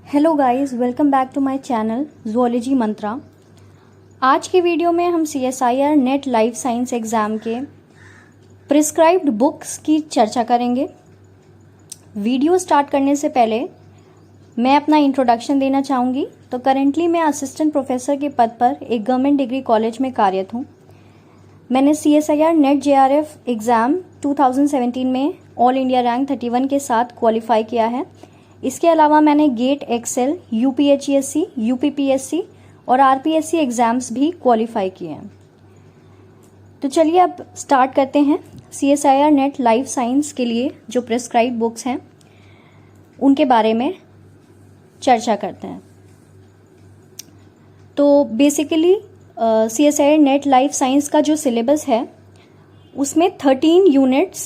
Hello guys, welcome back to my channel zoology Mantra. आज के video में हम CSIR net life science exam के प्रिस्क्राइब्ड बुक्स की चर्चा करेंगे। वीडियो स्टार्ट करने से पहले मैं अपना इंट्रोडक्शन देना चाहूँगी। तो करेंटली मैं असिस्टेंट प्रोफेसर के पद पर एक गवर्नमेंट डिग्री कॉलेज में कार्यरत हूँ। मैंने CSIR नेट JRF एग्ज़ाम 2017 में ऑल इंडिया रैंक 31 के साथ क्वालिफाई किया है। इसके अलावा मैंने गेट एक्सेल, UPHESC, UPPSC और RPSC एग्ज़ाम्स भी क्वालिफाई किए हैं। तो चलिए अब स्टार्ट करते हैं। CSIR नेट लाइफ साइंस के लिए जो प्रिस्क्राइब बुक्स हैं उनके बारे में चर्चा करते हैं। तो basically CSIR net life science का जो सिलेबस है उसमें 13 यूनिट्स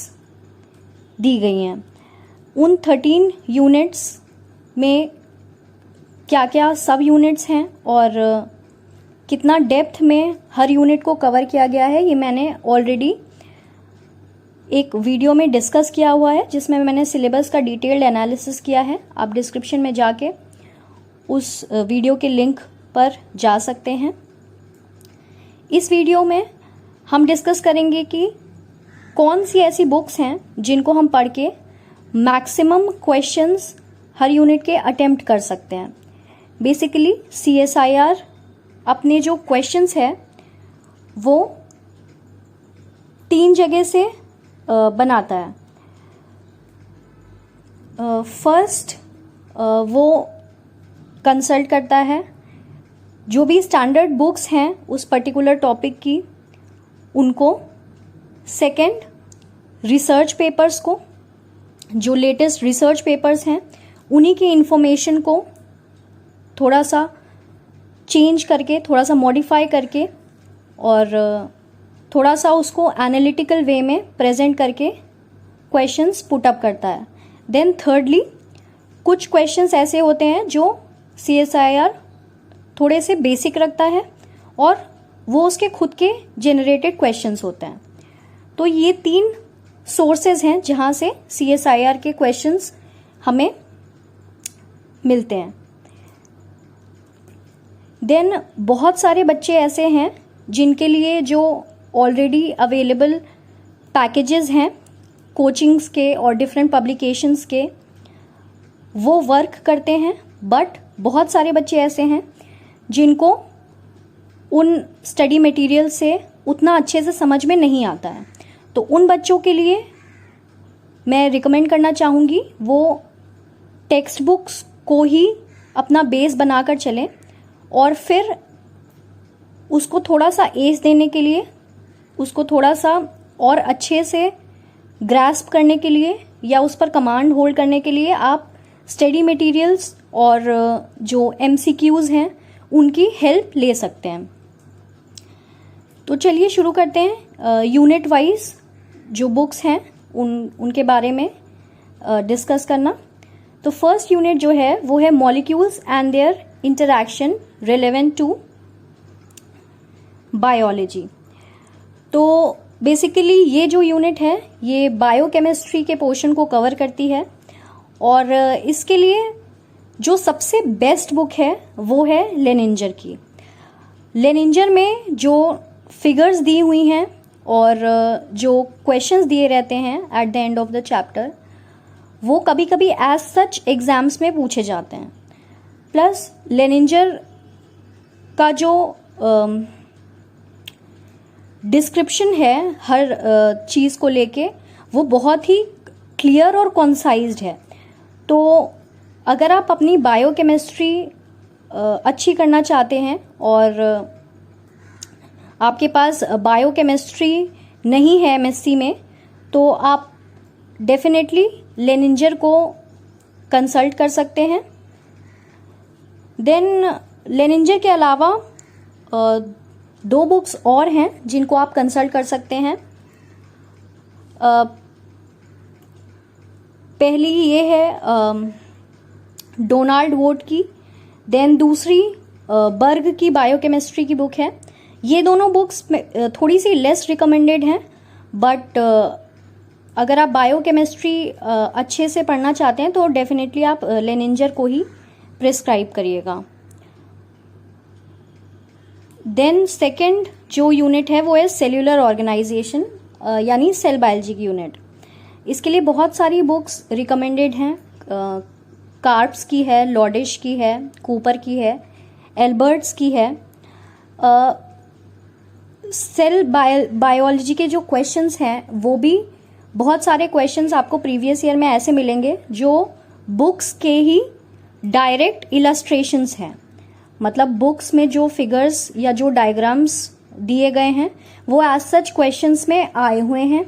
दी गई हैं। उन 13 यूनिट्स में क्या क्या सब यूनिट्स हैं और कितना डेप्थ में हर यूनिट को कवर किया गया है, ये मैंने ऑलरेडी एक वीडियो में डिस्कस किया हुआ है, जिसमें मैंने सिलेबस का डिटेल्ड एनालिसिस किया है। आप डिस्क्रिप्शन में जाके उस वीडियो के लिंक पर जा सकते हैं। इस वीडियो में हम डिस्कस करेंगे कि कौन सी ऐसी बुक्स हैं जिनको हम पढ़ के मैक्सिमम क्वेश्चंस हर यूनिट के अटेम्प्ट कर सकते हैं। बेसिकली CSIR अपने जो क्वेश्चंस है वो 3 जगह से बनाता है। फर्स्ट वो कंसल्ट करता है जो भी स्टैंडर्ड बुक्स हैं उस पर्टिकुलर टॉपिक की, उनको। सेकंड रिसर्च पेपर्स को, जो लेटेस्ट रिसर्च पेपर्स हैं उन्हीं की इंफॉर्मेशन को थोड़ा सा चेंज करके, थोड़ा सा मॉडिफाई करके और थोड़ा सा उसको एनालिटिकल वे में प्रेजेंट करके क्वेश्चंस पुट अप करता है। देन थर्डली कुछ क्वेश्चंस ऐसे होते हैं जो CSIR थोड़े से बेसिक रखता है और वो उसके खुद के जनरेटेड क्वेश्चंस होते हैं। तो ये 3 सोर्सेज हैं जहाँ से CSIR के क्वेश्चंस हमें मिलते हैं। देन बहुत सारे बच्चे ऐसे हैं जिनके लिए जो ऑलरेडी अवेलेबल पैकेजेस हैं कोचिंग्स के और डिफरेंट पब्लिकेशंस के, वो वर्क करते हैं। बट बहुत सारे बच्चे ऐसे हैं जिनको उन स्टडी मटेरियल से उतना अच्छे से समझ में नहीं आता है। तो उन बच्चों के लिए मैं रिकमेंड करना चाहूँगी वो टेक्स्ट बुक्स को ही अपना बेस बनाकर चलें और फिर उसको थोड़ा सा एज देने के लिए, उसको थोड़ा सा और अच्छे से ग्रास्प करने के लिए या उस पर कमांड होल्ड करने के लिए आप स्टडी मटेरियल्स और जो MCQs हैं उनकी हेल्प ले सकते हैं। तो चलिए शुरू करते हैं यूनिट वाइज जो बुक्स हैं उनके बारे में डिस्कस करना। तो फर्स्ट यूनिट जो है वो है molecules and their interaction relevant to biology. तो बेसिकली ये जो यूनिट है ये बायोकेमिस्ट्री के पोर्शन को कवर करती है और इसके लिए जो सबसे बेस्ट बुक है वो है लेनिंजर की। लेनिंजर में जो फिगर्स दी हुई हैं और जो क्वेश्चंस दिए रहते हैं at the end of the chapter, वो कभी कभी एज सच एग्जाम्स में पूछे जाते हैं। प्लस लेनिंजर का जो डिस्क्रिप्शन है हर चीज़ को लेके वो बहुत ही क्लियर और कॉन्साइज्ड है। तो अगर आप अपनी बायोकेमिस्ट्री अच्छी करना चाहते हैं और आपके पास बायोकेमिस्ट्री नहीं है MSc में, तो आप डेफिनेटली लेनिंजर को कंसल्ट कर सकते हैं। देन लेनिंजर के अलावा 2 बुक्स और हैं जिनको आप कंसल्ट कर सकते हैं। पहली ये है डोनाल्ड वोट की, देन दूसरी बर्ग की बायोकेमिस्ट्री की बुक है। ये दोनों बुक्स थोड़ी सी लेस रिकमेंडेड हैं, बट अगर आप बायोकेमिस्ट्री अच्छे से पढ़ना चाहते हैं तो डेफिनेटली आप लेनिंजर को ही प्रिस्क्राइब करिएगा। देन सेकंड जो यूनिट है वो है सेल्यूलर ऑर्गेनाइजेशन, यानी सेल बायोलॉजी की यूनिट। इसके लिए बहुत सारी बुक्स रिकमेंडेड हैं। कार्प्स की है, लॉडिश की है, कूपर की है, एल्बर्ट्स की है। सेल बायोलॉजी के जो क्वेश्चंस हैं वो भी बहुत सारे क्वेश्चंस आपको प्रीवियस ईयर में ऐसे मिलेंगे जो बुक्स के ही डायरेक्ट इलस्ट्रेशंस हैं। मतलब बुक्स में जो फिगर्स या जो डायग्राम्स दिए गए हैं वो एज सच क्वेश्चंस में आए हुए हैं।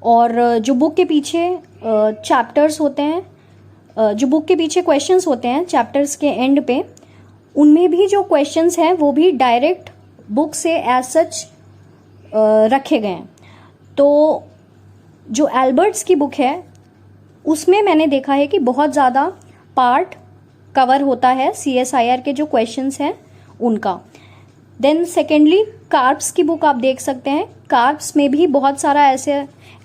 और जो बुक के पीछे चैप्टर्स होते हैं, जो बुक के पीछे क्वेश्चंस होते हैं चैप्टर्स के एंड पे, उनमें भी जो क्वेश्चंस हैं वो भी डायरेक्ट बुक से एज सच रखे गए हैं। तो जो एल्बर्ट्स की बुक है उसमें मैंने देखा है कि बहुत ज़्यादा पार्ट कवर होता है CSIR के जो क्वेश्चंस हैं उनका। देन सेकेंडली कार्प्स की बुक आप देख सकते हैं। कार्प्स में भी बहुत सारा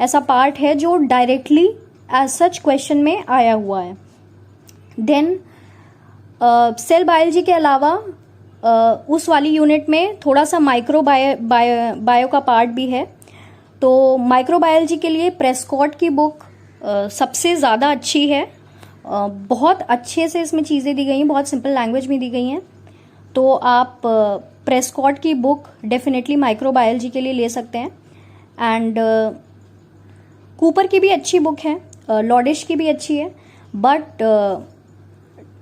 ऐसा पार्ट है जो डायरेक्टली एज सच क्वेश्चन में आया हुआ है। देन सेल बायोलॉजी के अलावा उस वाली यूनिट में थोड़ा सा माइक्रो बायो का पार्ट भी है। तो माइक्रोबायोलॉजी के लिए प्रेस्कॉट की बुक सबसे ज़्यादा अच्छी है। बहुत अच्छे से इसमें चीज़ें दी गई हैं, बहुत सिंपल लैंग्वेज में दी गई हैं। तो आप प्रेस्कॉट की बुक डेफिनेटली माइक्रोबायोलॉजी के लिए ले सकते हैं। एंड कूपर की भी अच्छी बुक है, लॉडिश की भी अच्छी है। बट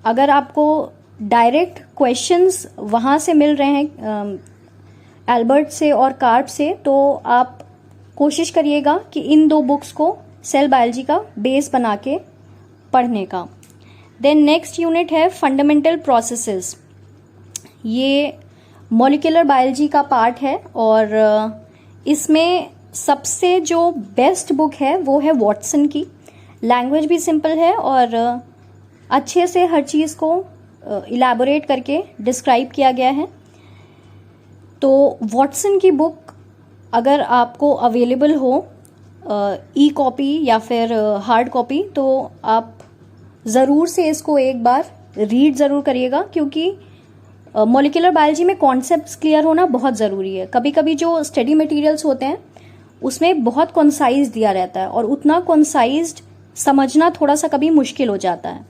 अगर आपको डायरेक्ट क्वेश्चंस वहाँ से मिल रहे हैं एल्बर्ट से और कार्प से, तो आप कोशिश करिएगा कि इन दो बुक्स को सेल बायोलॉजी का बेस बना के पढ़ने का। देन नेक्स्ट यूनिट है फंडामेंटल प्रोसेसेस। ये मॉलिक्यूलर बायोलॉजी का पार्ट है और इसमें सबसे जो बेस्ट बुक है वो है वॉटसन की। लैंग्वेज भी सिंपल है और अच्छे से हर चीज़ को इलैबोरेट करके डिस्क्राइब किया गया है। तो वॉटसन की बुक अगर आपको अवेलेबल हो ई कॉपी या फिर हार्ड कॉपी, तो आप ज़रूर से इसको एक बार रीड ज़रूर करिएगा, क्योंकि मॉलिक्यूलर बायोलॉजी में कॉन्सेप्ट्स क्लियर होना बहुत ज़रूरी है। कभी कभी जो स्टडी मटेरियल्स होते हैं उसमें बहुत कॉन्साइज दिया रहता है और उतना कॉन्साइज्ड समझना थोड़ा सा कभी मुश्किल हो जाता है।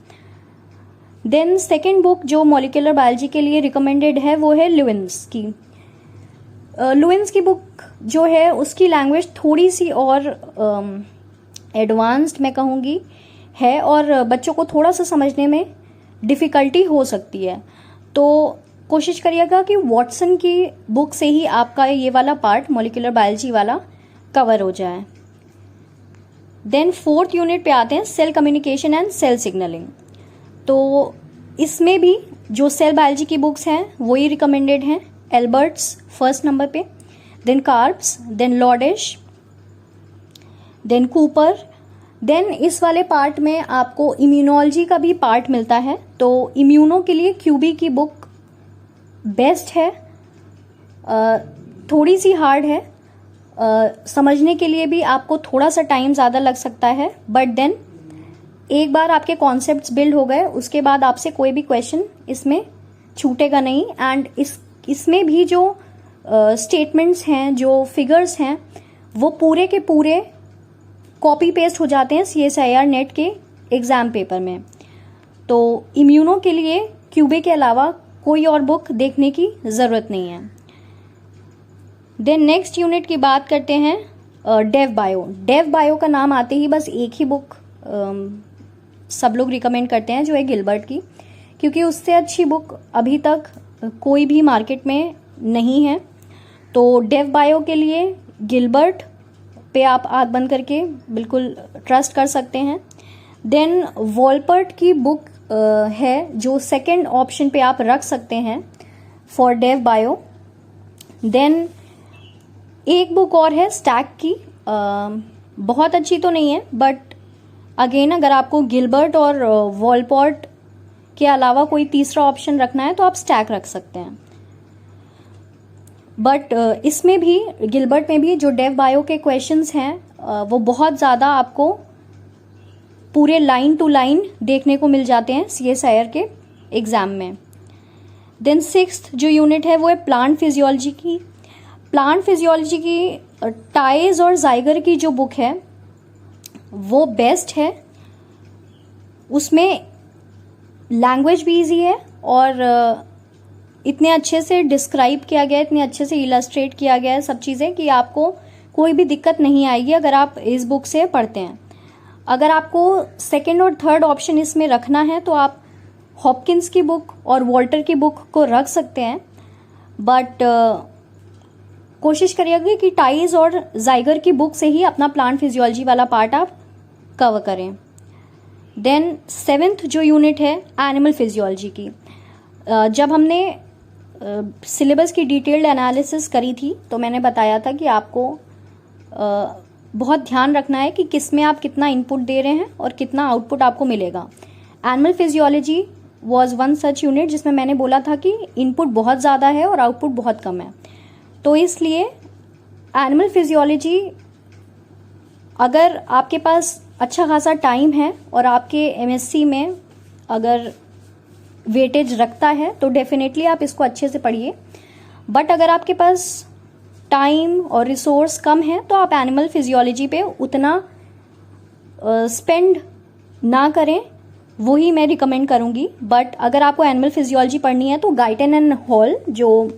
देन सेकेंड बुक जो मॉलिक्यूलर बायोलॉजी के लिए रिकमेंडेड है वो है लुइन्स की। लुइन्स की बुक जो है उसकी लैंग्वेज थोड़ी सी और एडवांस्ड मैं कहूँगी है और बच्चों को थोड़ा सा समझने में डिफ़िकल्टी हो सकती है। तो कोशिश करिएगा कि वॉटसन की बुक से ही आपका ये वाला पार्ट मॉलिक्यूलर बायोलॉजी वाला कवर हो जाए। देन फोर्थ यूनिट पे आते हैं cell communication and cell signalling. तो इसमें भी जो सेल बायोलॉजी की बुक्स हैं वही रिकमेंडेड हैं। एल्बर्ट्स फर्स्ट नंबर पे, then Karp's, then Lodish, then Cooper. Then इस वाले पार्ट में आपको इम्यूनोलॉजी का भी पार्ट मिलता है। तो इम्यूनो के लिए क्यूबी की बुक बेस्ट है। थोड़ी सी हार्ड है, समझने के लिए भी आपको थोड़ा सा टाइम ज़्यादा लग सकता है, बट देन एक बार आपके कॉन्सेप्ट्स बिल्ड हो गए उसके बाद आपसे कोई भी क्वेश्चन इसमें छूटेगा नहीं। एंड इसमें भी जो स्टेटमेंट्स हैं, जो फिगर्स हैं, वो पूरे के पूरे कॉपी पेस्ट हो जाते हैं CSIR नेट के एग्ज़ाम पेपर में। तो इम्यूनो के लिए क्यूबे के अलावा कोई और बुक देखने की ज़रूरत नहीं है। देन नेक्स्ट यूनिट की बात करते हैं डेव बायो। डेव बायो का नाम आते ही बस एक ही बुक सब लोग रिकमेंड करते हैं जो है गिलबर्ट की, क्योंकि उससे अच्छी बुक अभी तक कोई भी मार्केट में नहीं है। तो डेव बायो के लिए गिलबर्ट पे आप आँख बंद करके बिल्कुल ट्रस्ट कर सकते हैं। देन वॉलपर्ट की बुक है जो सेकंड ऑप्शन पे आप रख सकते हैं फॉर डेव बायो। देन एक बुक और है स्टैक की, बहुत अच्छी तो नहीं है, बट अगेन अगर आपको गिलबर्ट और वॉलपर्ट के अलावा कोई तीसरा ऑप्शन रखना है तो आप स्टैक रख सकते हैं। बट इसमें भी गिलबर्ट में भी जो डेव बायो के क्वेश्चंस हैं वो बहुत ज़्यादा आपको पूरे लाइन टू लाइन देखने को मिल जाते हैं CSIR के एग्ज़ाम में। देन 6th जो यूनिट है वो है प्लांट फिजियोलॉजी की। प्लांट फिजियोलॉजी की टाइज और जाइगर की जो बुक है वो बेस्ट है। उसमें लैंग्वेज भी इजी है और इतने अच्छे से डिस्क्राइब किया गया है, इतने अच्छे से इलस्ट्रेट किया गया है सब चीज़ें कि आपको कोई भी दिक्कत नहीं आएगी अगर आप इस बुक से पढ़ते हैं। अगर आपको सेकंड और थर्ड ऑप्शन इसमें रखना है तो आप हॉपकिंस की बुक और वॉल्टर की बुक को रख सकते हैं, बट कोशिश करिएगा कि टाइज और जाइगर की बुक से ही अपना प्लांट फिजियोलॉजी वाला पार्ट आप कवर करें। देन 7th जो यूनिट है एनिमल फिजियोलॉजी की, जब हमने सिलेबस की डिटेल्ड एनालिसिस करी थी तो मैंने बताया था कि आपको बहुत ध्यान रखना है कि किस में आप कितना इनपुट दे रहे हैं और कितना आउटपुट आपको मिलेगा। Animal physiology was one such unit जिसमें मैंने बोला था कि इनपुट बहुत ज़्यादा है और आउटपुट बहुत कम है, तो इसलिए एनिमल फिजियोलॉजी अगर आपके पास अच्छा खासा टाइम है और आपके एमएससी में अगर वेटेज रखता है तो डेफिनेटली आप इसको अच्छे से पढ़िए। बट अगर आपके पास टाइम और रिसोर्स कम है तो आप एनिमल फिजियोलॉजी पे उतना स्पेंड ना करें, वही मैं रिकमेंड करूँगी। बट अगर आपको एनिमल फिजियोलॉजी पढ़नी है तो गाइटन एंड हॉल जो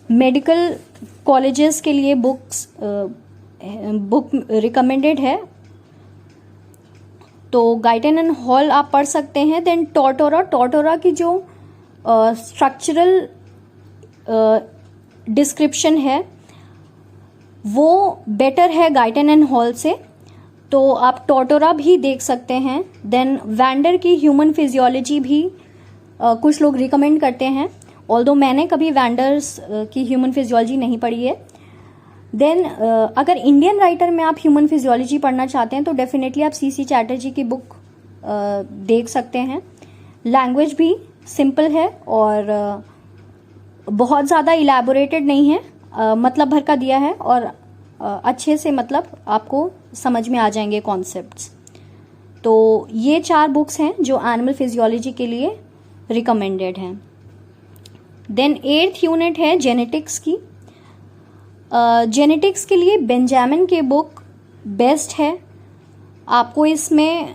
मेडिकल कॉलेजेस के लिए बुक रिकमेंडेड है, तो गाइटन एंड हॉल आप पढ़ सकते हैं। देन टॉर्टोरा की जो स्ट्रक्चरल डिस्क्रिप्शन है वो बेटर है गाइटन एंड हॉल से, तो आप टॉर्टोरा भी देख सकते हैं। देन वैंडर की ह्यूमन फिजियोलॉजी भी कुछ लोग रिकमेंड करते हैं, ऑल्दो मैंने कभी वैंडर्स की ह्यूमन फिजियोलॉजी नहीं पढ़ी है। देन अगर इंडियन राइटर में आप ह्यूमन फिजियोलॉजी पढ़ना चाहते हैं तो डेफिनेटली आप सीसी चैटर्जी की बुक देख सकते हैं। लैंग्वेज भी सिंपल है और बहुत ज़्यादा इलैबोरेटेड नहीं है, मतलब भर का दिया है और अच्छे से मतलब आपको समझ में आ जाएंगे कॉन्सेप्ट्स। तो ये 4 बुक्स हैं जो एनिमल फिजियोलॉजी के लिए रिकमेंडेड हैं। देन 8th यूनिट है जेनेटिक्स की। जेनेटिक्स के लिए बेंजामिन की बुक बेस्ट है। आपको इसमें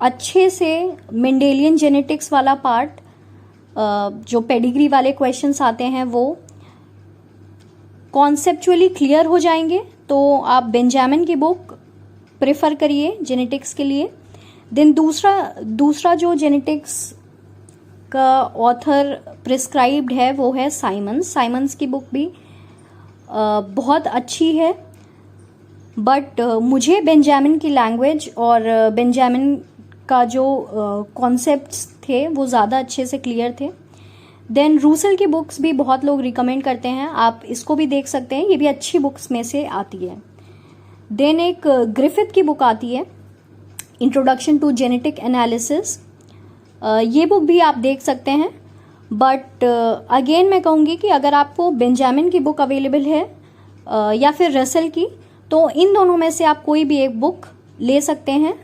अच्छे से मेंडेलियन जेनेटिक्स वाला पार्ट, जो पेडिग्री वाले क्वेश्चंस आते हैं वो कॉन्सेप्चुअली क्लियर हो जाएंगे, तो आप बेंजामिन की बुक प्रेफर करिए जेनेटिक्स के लिए। देन दूसरा जो जेनेटिक्स का ऑथर प्रिस्क्राइब्ड है वो है साइमंस की बुक भी बहुत अच्छी है, बट मुझे बेंजामिन की लैंग्वेज और बेंजामिन का जो कॉन्सेप्ट्स थे वो ज़्यादा अच्छे से क्लियर थे। देन रूसल की बुक्स भी बहुत लोग रिकमेंड करते हैं, आप इसको भी देख सकते हैं, ये भी अच्छी बुक्स में से आती है। देन एक ग्रिफिथ की बुक आती है, इंट्रोडक्शन टू जेनेटिक एनालिसिस, ये बुक भी आप देख सकते हैं। बट अगेन मैं कहूँगी कि अगर आपको बेंजामिन की बुक अवेलेबल है या फिर रसल की, तो इन दोनों में से आप कोई भी एक बुक ले सकते हैं,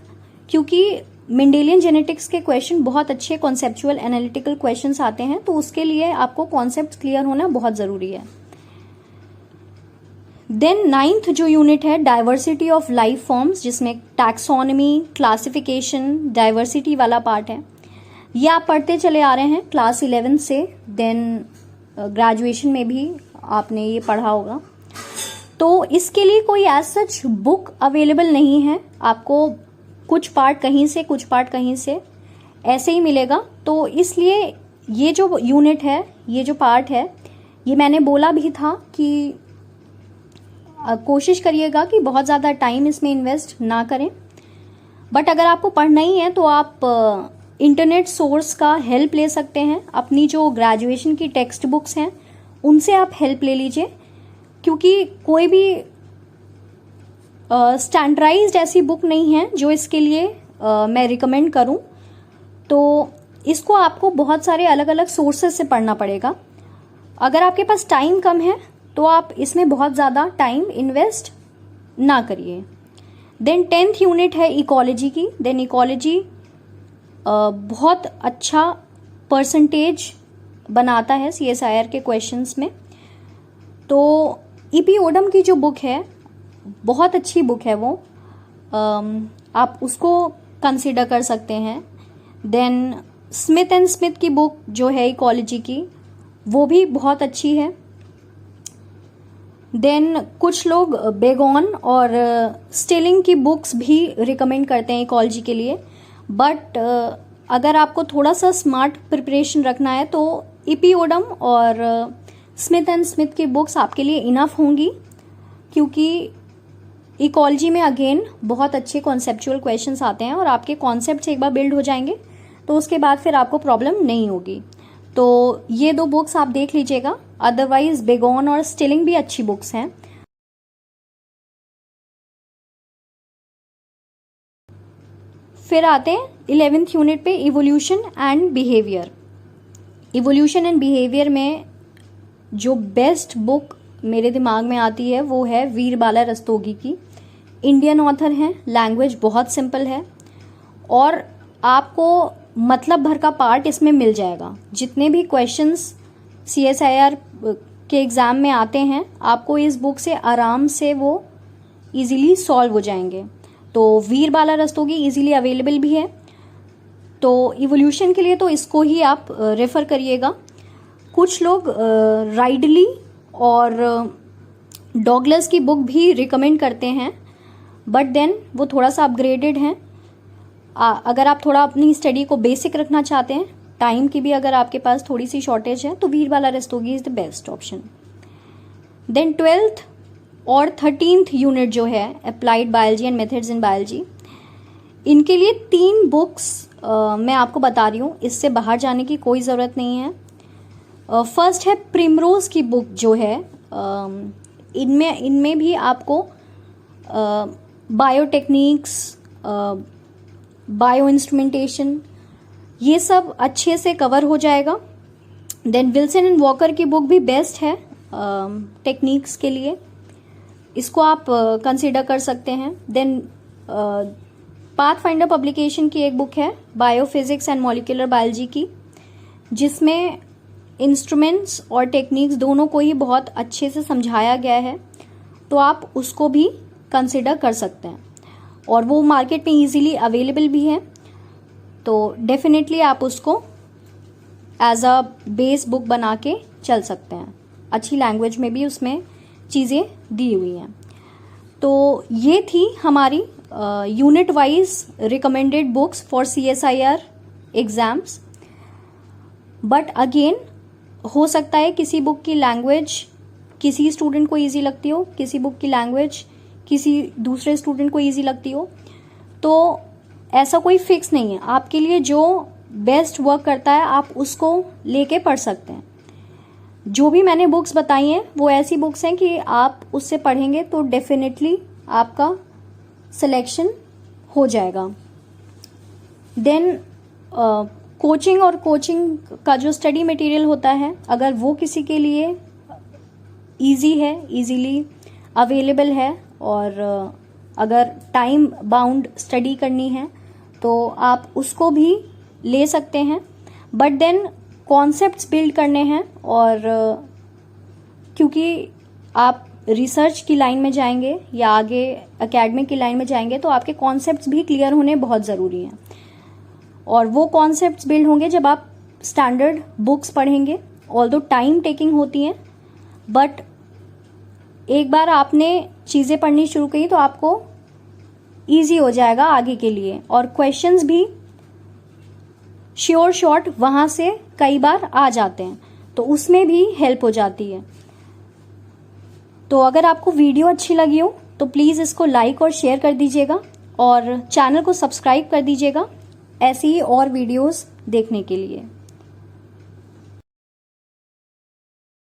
क्योंकि मेंडेलियन जेनेटिक्स के क्वेश्चन बहुत अच्छे कॉन्सेप्चुअल एनालिटिकल क्वेश्चंस आते हैं, तो उसके लिए आपको कॉन्सेप्ट क्लियर होना बहुत ज़रूरी है। देन 9th जो यूनिट है डाइवर्सिटी ऑफ लाइफ फॉर्म्स, जिसमें टैक्सोनॉमी, क्लासिफिकेशन, डाइवर्सिटी वाला पार्ट है, ये आप पढ़ते चले आ रहे हैं क्लास 11 से। देन ग्रेजुएशन में भी आपने ये पढ़ा होगा, तो इसके लिए कोई एज सच बुक अवेलेबल नहीं है, आपको कुछ पार्ट कहीं से कुछ पार्ट कहीं से ऐसे ही मिलेगा। तो इसलिए ये जो यूनिट है, ये जो पार्ट है, ये मैंने बोला भी था कि कोशिश करिएगा कि बहुत ज़्यादा टाइम इसमें इन्वेस्ट ना करें। बट अगर आपको पढ़ना ही है तो आप इंटरनेट सोर्स का हेल्प ले सकते हैं, अपनी जो ग्रेजुएशन की टेक्स्ट बुक्स हैं उनसे आप हेल्प ले लीजिए, क्योंकि कोई भी स्टैंडर्डाइज्ड ऐसी बुक नहीं है जो इसके लिए मैं रिकमेंड करूं, तो इसको आपको बहुत सारे अलग अलग सोर्सेज से पढ़ना पड़ेगा। अगर आपके पास टाइम कम है तो आप इसमें बहुत ज़्यादा टाइम इन्वेस्ट ना करिए। देन 10th यूनिट है इकोलॉजी की। देन इकोलॉजी बहुत अच्छा परसेंटेज बनाता है CSIR के क्वेश्चंस में। तो ईपी ओडम की जो बुक है बहुत अच्छी बुक है वो, आप उसको कंसिडर कर सकते हैं। देन स्मिथ एंड स्मिथ की बुक जो है इकोलॉजी की, वो भी बहुत अच्छी है। देन कुछ लोग बेगॉन और स्टिलिंग की बुक्स भी रिकमेंड करते हैं इकोलॉजी के लिए, बट अगर आपको थोड़ा सा स्मार्ट प्रिपरेशन रखना है तो ईपी ओडम और स्मिथ एंड स्मिथ की बुक्स आपके लिए इनफ होंगी, क्योंकि इकोलॉजी में अगेन बहुत अच्छे कॉन्सेप्चुअल क्वेश्चंस आते हैं और आपके कॉन्सेप्ट्स एक बार बिल्ड हो जाएंगे तो उसके बाद फिर आपको प्रॉब्लम नहीं होगी। तो ये 2 बुक्स आप देख लीजिएगा, अदरवाइज बेगॉन और स्टिलिंग भी अच्छी बुक्स हैं। फिर आते हैं 11th यूनिट पे, evolution and behaviour. Evolution and behaviour में जो बेस्ट बुक मेरे दिमाग में आती है वो है वीरबाला रस्तोगी की। इंडियन ऑथर हैं, लैंग्वेज बहुत सिंपल है और आपको मतलब भर का पार्ट इसमें मिल जाएगा। जितने भी क्वेश्चंस CSIR के एग्ज़ाम में आते हैं आपको इस बुक से आराम से वो इजीली सॉल्व हो जाएंगे। तो वीरबाला रस्तोगी इजीली अवेलेबल भी है, तो इवोल्यूशन के लिए तो इसको ही आप रेफ़र करिएगा। कुछ लोग राइडली और डॉगलस की बुक भी रिकमेंड करते हैं, बट देन वो थोड़ा सा अपग्रेडेड हैं। अगर आप थोड़ा अपनी स्टडी को बेसिक रखना चाहते हैं, टाइम की भी अगर आपके पास थोड़ी सी शॉर्टेज है, तो Veerbala Rastogi is the best option. Then 12th और 13th यूनिट जो है applied biology and methods in biology, इनके लिए 3 बुक्स मैं आपको बता रही हूँ, इससे बाहर जाने की कोई ज़रूरत नहीं है। फर्स्ट है प्रिमरोज की बुक जो है, इनमें भी आपको बायोटेक्निक्स, बायो इंस्ट्रूमेंटेशन, ये सब अच्छे से कवर हो जाएगा। देन विल्सन एंड वॉकर की बुक भी बेस्ट है टेक्निक्स के लिए, इसको आप कंसीडर कर सकते हैं। देन पाथफाइंडर पब्लिकेशन की एक बुक है बायोफिजिक्स एंड मॉलिक्यूलर बायोलॉजी की, जिसमें इंस्ट्रूमेंट्स और टेक्निक्स दोनों को ही बहुत अच्छे से समझाया गया है, तो आप उसको भी कंसिडर कर सकते हैं और वो मार्केट में इजीली अवेलेबल भी है, तो डेफिनेटली आप उसको एज अ बेस बुक बना के चल सकते हैं। अच्छी लैंग्वेज में भी उसमें चीज़ें दी हुई हैं। तो ये थी हमारी unit wise recommended books for CSIR exams. But again हो सकता है किसी बुक की लैंग्वेज किसी स्टूडेंट को इजी लगती हो, किसी बुक की लैंग्वेज किसी दूसरे स्टूडेंट को इजी लगती हो, तो ऐसा कोई फिक्स नहीं है। आपके लिए जो बेस्ट वर्क करता है आप उसको लेके पढ़ सकते हैं। जो भी मैंने बुक्स बताई हैं वो ऐसी बुक्स हैं कि आप उससे पढ़ेंगे तो डेफिनेटली आपका सिलेक्शन हो जाएगा। देन कोचिंग और कोचिंग का जो स्टडी मटेरियल होता है, अगर वो किसी के लिए इजी है, इजीली अवेलेबल है और अगर टाइम बाउंड स्टडी करनी है तो आप उसको भी ले सकते हैं। बट देन कॉन्सेप्ट्स बिल्ड करने हैं और क्योंकि आप रिसर्च की लाइन में जाएंगे या आगे एकेडमिक की लाइन में जाएंगे तो आपके कॉन्सेप्ट्स भी क्लियर होने बहुत ज़रूरी हैं और वो कॉन्सेप्ट्स बिल्ड होंगे जब आप स्टैंडर्ड बुक्स पढ़ेंगे। ऑल्दो टाइम टेकिंग होती हैं, बट एक बार आपने चीज़ें पढ़नी शुरू की तो आपको इजी हो जाएगा आगे के लिए, और क्वेश्चंस भी श्योर शॉर्ट वहाँ से कई बार आ जाते हैं, तो उसमें भी हेल्प हो जाती है। तो अगर आपको वीडियो अच्छी लगी हो तो प्लीज़ इसको लाइक और शेयर कर दीजिएगा और चैनल को सब्सक्राइब कर दीजिएगा ऐसी ही और वीडियोस देखने के लिए।